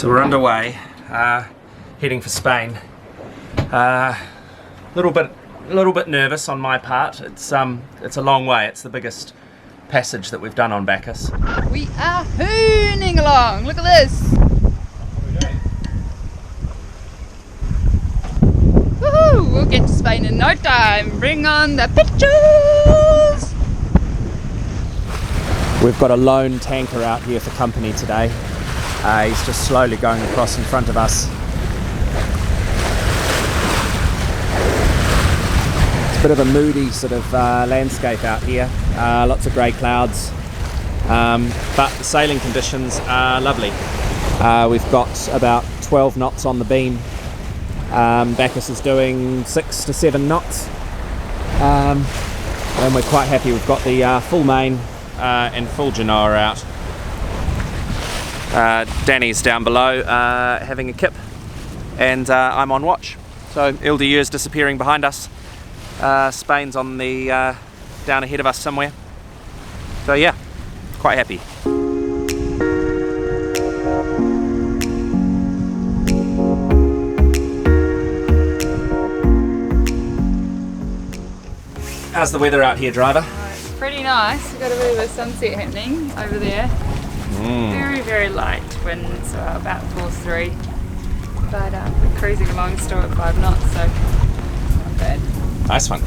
So we're underway, heading for Spain. Little bit nervous on my part. It's a long way. It's the biggest passage that we've done on Bacchus. We are hooning along. Look at this. Woohoo! We'll get to Spain in no time. Bring on the pictures. We've got a lone tanker out here for company today. He's just slowly going across in front of us. It's a bit of a moody sort of landscape out here. Lots of grey clouds, but the sailing conditions are lovely. We've got about 12 knots on the beam. Bacchus is doing 6 to 7 knots, and we're quite happy. We've got the full main and full genoa out. Danny's down below having a kip, and I'm on watch. So LDU is disappearing behind us. Spain's on the down ahead of us somewhere. So yeah, quite happy. How's the weather out here, driver? It's pretty nice. We've got a bit of a sunset happening over there. Very, very light winds, about force 3. But we're cruising along still at 5 knots, so it's not bad. Nice one.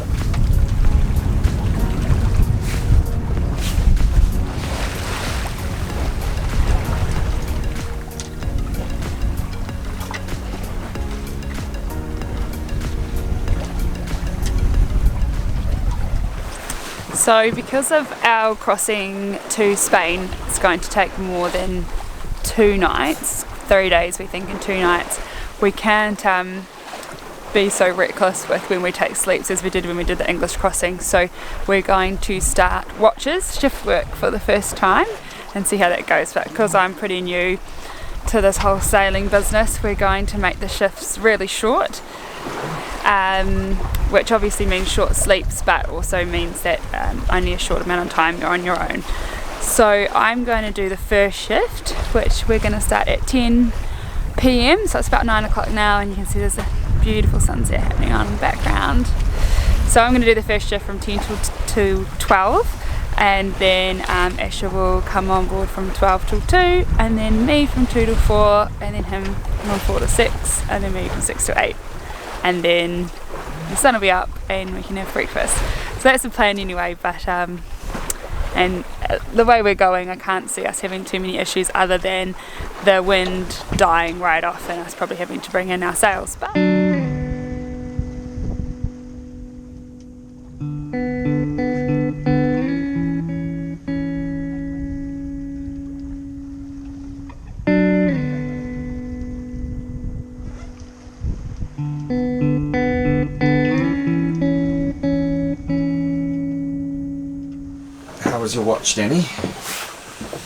So because of our crossing to Spain, it's going to take more than 2 nights, 3 days we think, and 2 nights. We can't be so reckless with when we take sleeps as we did when we did the English crossing. So we're going to start watches, shift work for the first time, and see how that goes. But because I'm pretty new to this whole sailing business, we're going to make the shifts really short. Which obviously means short sleeps, but also means that only a short amount of time you're on your own. So I'm going to do the first shift, which we're going to start at 10 p.m. So it's about 9 o'clock now, and you can see there's a beautiful sunset happening on in the background. So I'm going to do the first shift from 10 to 12, and then Asher will come on board from 12 till 2, and then me from 2 till 4, and then him from 4 to 6, and then me from 6 to 8. And then the sun will be up and we can have breakfast. So that's the plan anyway, but and the way we're going, I can't see us having too many issues other than the wind dying right off and us probably having to bring in our sails. But How was your watch, Danny?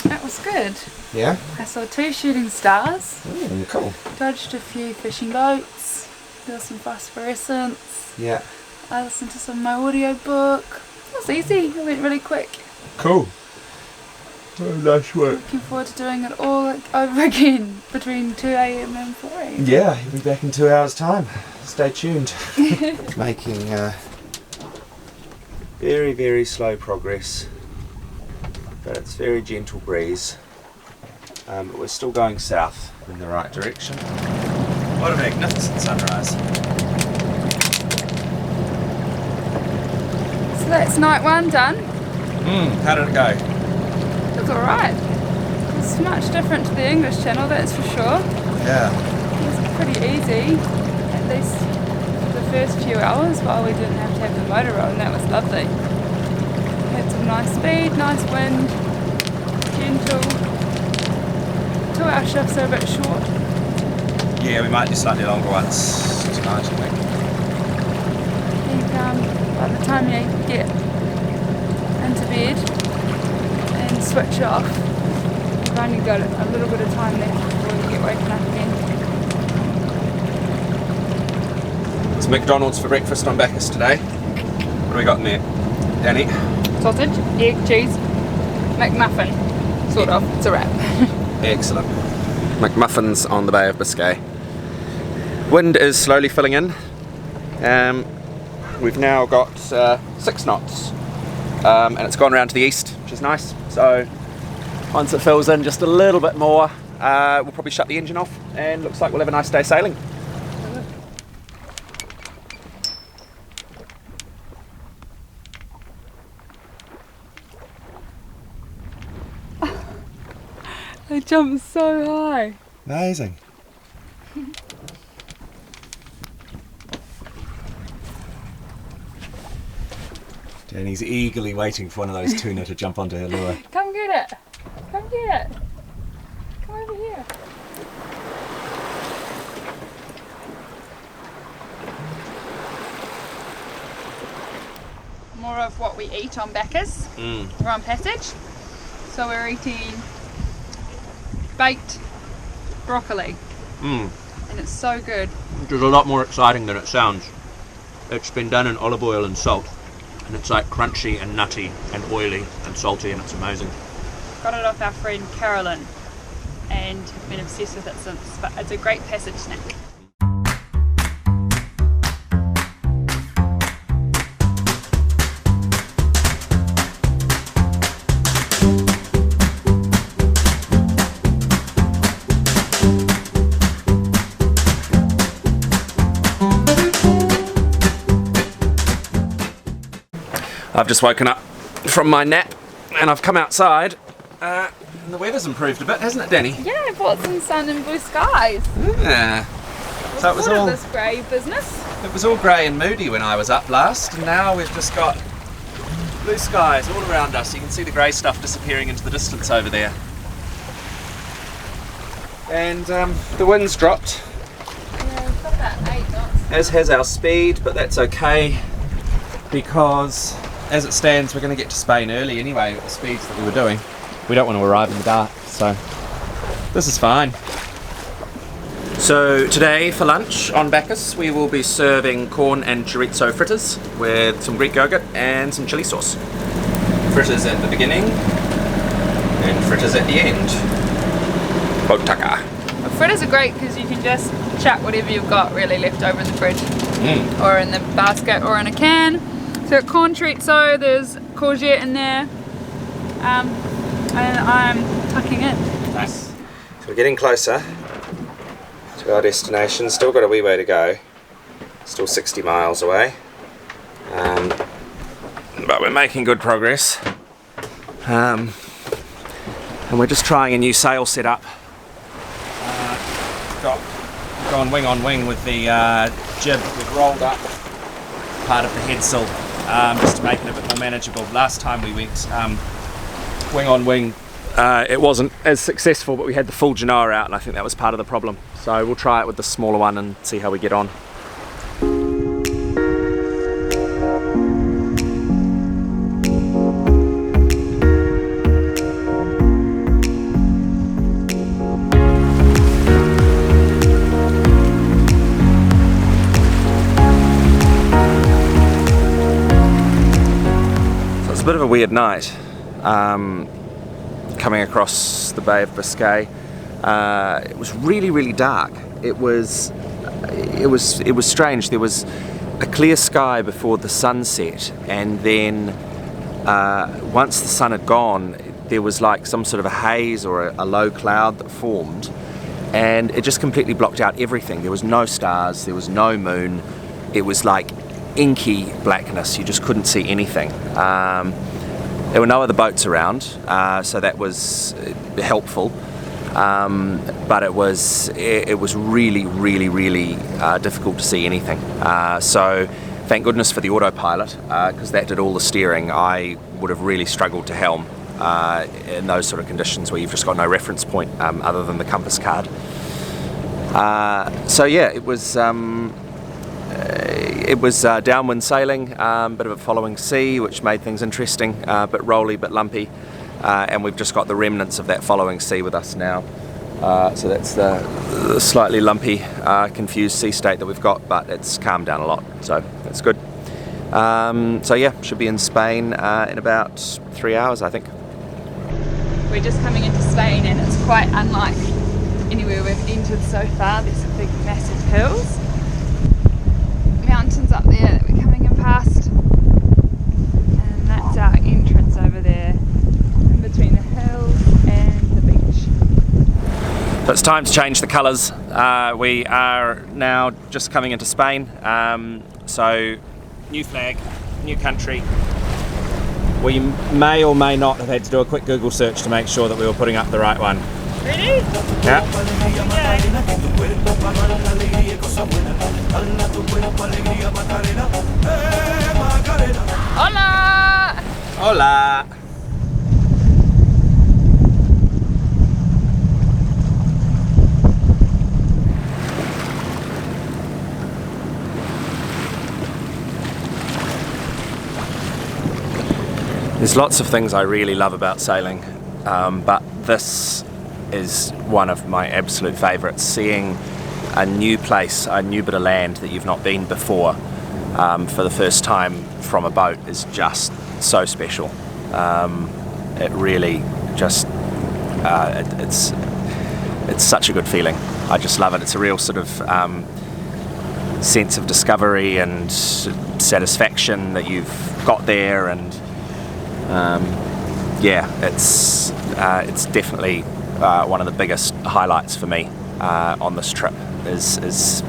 that was good. Yeah? I saw 2 shooting stars, Cool. dodged a few fishing boats, there was some phosphorescence, Yeah. I listened to some of my audio book. It was easy, it went really quick. Cool. Oh, nice work. Looking forward to doing it all over again between 2 a.m. and 4 a.m. Yeah, he'll be back in 2 hours' time. Stay tuned. Making very, very slow progress, but it's very gentle breeze. But we're still going south in the right direction. What a magnificent sunrise. So that's night 1 done. How did it go? It was alright. It's much different to the English channel, that's for sure. Yeah. It was pretty easy, at least for the first few hours while we didn't have to have the motor on. That was lovely. Had some nice speed, nice wind, gentle. 2 hour shifts are a bit short. Yeah, we might do slightly longer ones tonight, I think. And by the time you get into bed and switch off, you've only got a little bit of time left before you get woken up again. It's McDonald's for breakfast on Bacchus today. What do we got in there, Danny? Sausage, egg, cheese, McMuffin. Sort of. It's a wrap. Excellent. McMuffins on the Bay of Biscay. Wind is slowly filling in. We've now got 6 knots, and it's gone around to the east, which is nice. So once it fills in just a little bit more, we'll probably shut the engine off, and looks like we'll have a nice day sailing. They jump so high. Amazing. Danny's eagerly waiting for one of those tuna to jump onto her lure. Come get it. Come get it. Come over here. More of what we eat on Bacchus. We're on passage. So we're eating baked broccoli. And it's so good. Which is a lot more exciting than it sounds. It's been done in olive oil and salt, and it's like crunchy and nutty and oily and salty, and it's amazing. Got it off our friend Carolyn and have been obsessed with it since, but it's a great passage snack. I've just woken up from my nap and I've come outside and the weather's improved a bit, hasn't it, Danny? Yeah, I brought some sun and blue skies. Yeah. So it was all this grey business. It was all grey and moody when I was up last, and now we've just got blue skies all around us. You can see the grey stuff disappearing into the distance over there. And the wind's dropped. Yeah, we've got about 8 knots. As has our speed, but that's okay because as it stands we're going to get to Spain early anyway at the speeds that we were doing. We don't want to arrive in the dark, so this is fine. So today for lunch on Bacchus we will be serving corn and chorizo fritters with some Greek yogurt and some chili sauce. Fritters at the beginning and fritters at the end. Botaka. Fritters are great because you can just chuck whatever you've got really left over in the fridge or in the basket or in a can. So corn chorizo, there's courgette in there, and I'm tucking in. Nice. So we're getting closer to our destination. Still got a wee way to go. Still 60 miles away. But we're making good progress. And we're just trying a new sail setup. Gone wing on wing with the jib. We've rolled up part of the headsail just to make it a bit more manageable. Last time we went wing on wing, it wasn't as successful, but we had the full Genoa out, and I think that was part of the problem. So we'll try it with the smaller one and see how we get on. It's a bit of a weird night coming across the Bay of Biscay. It was really dark. It was strange. There was a clear sky before the sunset, and then once the sun had gone there was like some sort of a haze or a low cloud that formed, and it just completely blocked out everything. There was no stars, there was no moon. It was like inky blackness. You just couldn't see anything. There were no other boats around, so that was helpful. But it was really difficult to see anything. So thank goodness for the autopilot, because that did all the steering. I would have really struggled to helm in those sort of conditions where you've just got no reference point other than the compass card. So yeah, it was downwind sailing, bit of a following sea, which made things interesting, bit rolly, bit lumpy, and we've just got the remnants of that following sea with us now. So that's the slightly lumpy, confused sea state that we've got, but it's calmed down a lot, so that's good. So yeah, should be in Spain in about 3 hours, I think. We're just coming into Spain, and it's quite unlike anywhere we've entered so far. There's some big massive hills, mountains up there that we're coming in past, and that's our entrance over there in between the hills and the beach. So it's time to change the colours. We are now just coming into Spain, so new flag, new country. We may or may not have had to do a quick Google search to make sure that we were putting up the right one. Ready? Yeah. Hola! Hola! There's lots of things I really love about sailing, but this is one of my absolute favourites. Seeing a new place, a new bit of land that you've not been before for the first time from a boat is just so special. It really just, it's such a good feeling. I just love it. It's a real sort of sense of discovery and satisfaction that you've got there, and yeah, it's definitely one of the biggest highlights for me on this trip is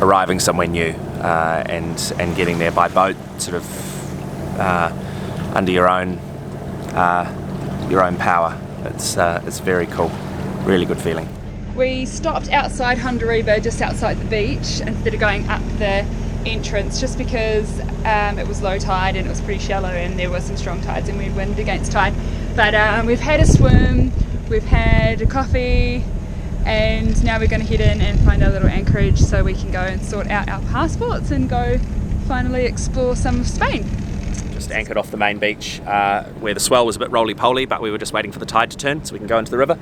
arriving somewhere new and getting there by boat, sort of under your own power. It's very cool, really good feeling. We stopped outside Honduras, just outside the beach, instead of going up the entrance, just because it was low tide and it was pretty shallow and there were some strong tides and we had wind against tide. But we've had a swim, we've had a coffee, and now we're going to head in and find our little anchorage so we can go and sort out our passports and go finally explore some of Spain. Just anchored off the main beach where the swell was a bit roly-poly, but we were just waiting for the tide to turn so we can go into the river.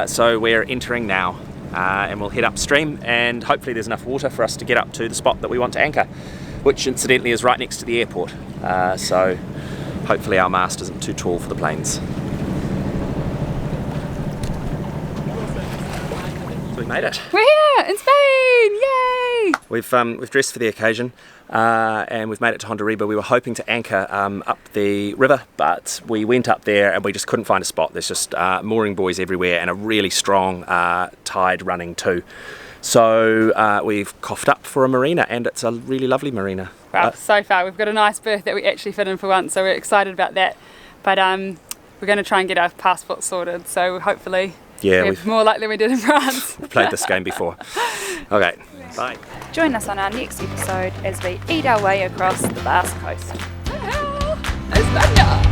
So we're entering now, and we'll head upstream, and hopefully there's enough water for us to get up to the spot that we want to anchor, which incidentally is right next to the airport. So hopefully our mast isn't too tall for the planes. So we made it. We're here in Spain! Yay! We've dressed for the occasion, and we've made it to Honduras. We were hoping to anchor up the river, but we went up there and we just couldn't find a spot. There's just mooring buoys everywhere and a really strong tide running too. So we've coughed up for a marina, and it's a really lovely marina. Wow, so far we've got a nice berth that we actually fit in for once, so we're excited about that. But we're going to try and get our passport sorted, so hopefully we're more likely than we did in France. We've played this game before. Okay, bye. Join us on our next episode as we eat our way across the Basque Coast. España!